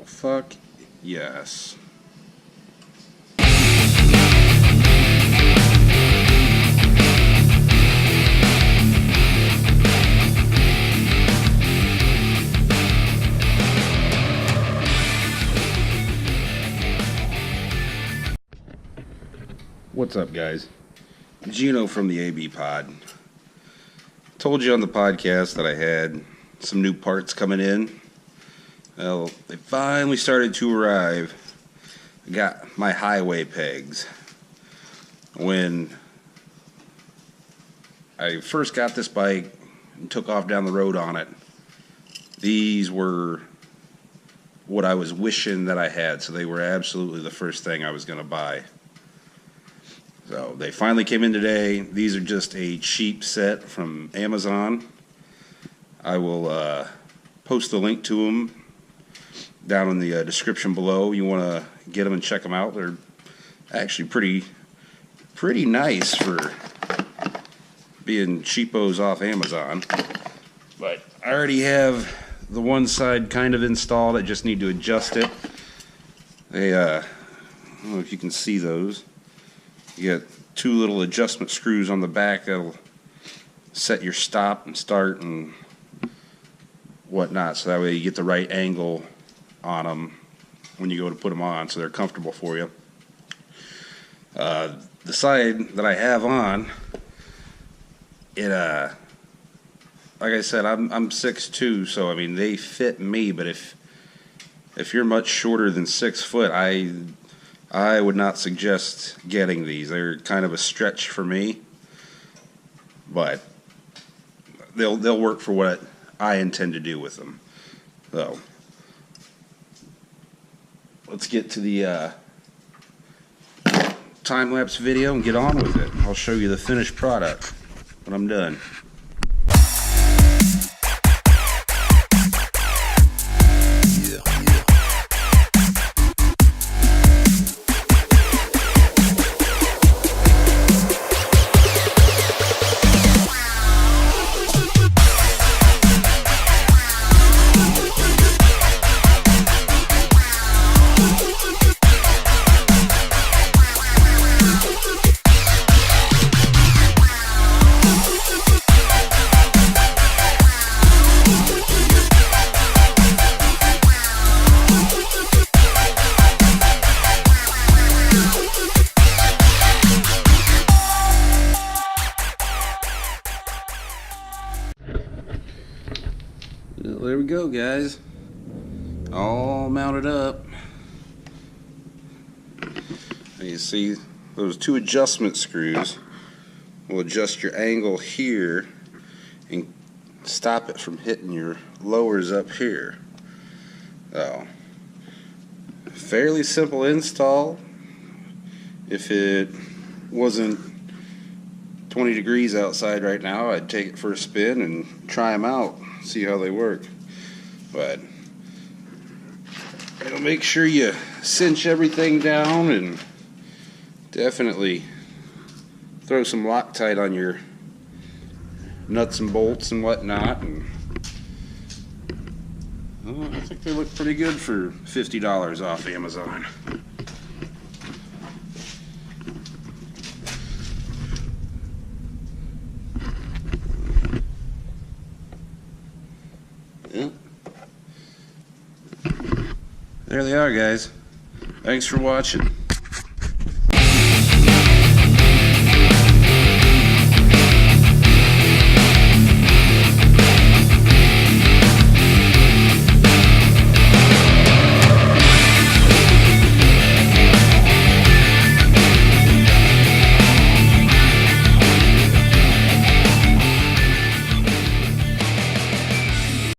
fuck yes. What's up, guys? Gino from the AB Pod. Told you on the podcast that I had some new parts coming in. Well, they finally started to arrive. I got my highway pegs. When I first got this bike and took off down the road on it, these were what I was wishing that I had, so they were absolutely the first thing I was going to buy. So they finally came in today. These are just a cheap set from Amazon. I will post the link to them down in the description below. You want to get them and check them out. They're actually pretty nice for being cheapos off Amazon. But I already have the one side kind of installed. I just need to adjust it. They I don't know if you can see those. You get two little adjustment screws on the back that'll set your stop and start and whatnot, so that way you get the right angle on them when you go to put them on, so they're comfortable for you. The side that I have on, it like I said, I'm 6'2", so I mean they fit me. But if you're much shorter than 6 foot, I would not suggest getting these. They're kind of a stretch for me, but they'll work for what I intend to do with them. So let's get to the time-lapse video and get on with it. I'll show you the finished product when I'm done. There we go, guys. All mounted up. And you see those two adjustment screws will adjust your angle here and stop it from hitting your lowers up here. So, fairly simple install. If it wasn't 20 degrees outside right now, I'd take it for a spin and try them out, see how they work. But make sure you cinch everything down and definitely throw some Loctite on your nuts and bolts and whatnot. And I think they look pretty good for $50 off Amazon. Yeah. There they are, guys. Thanks for watching.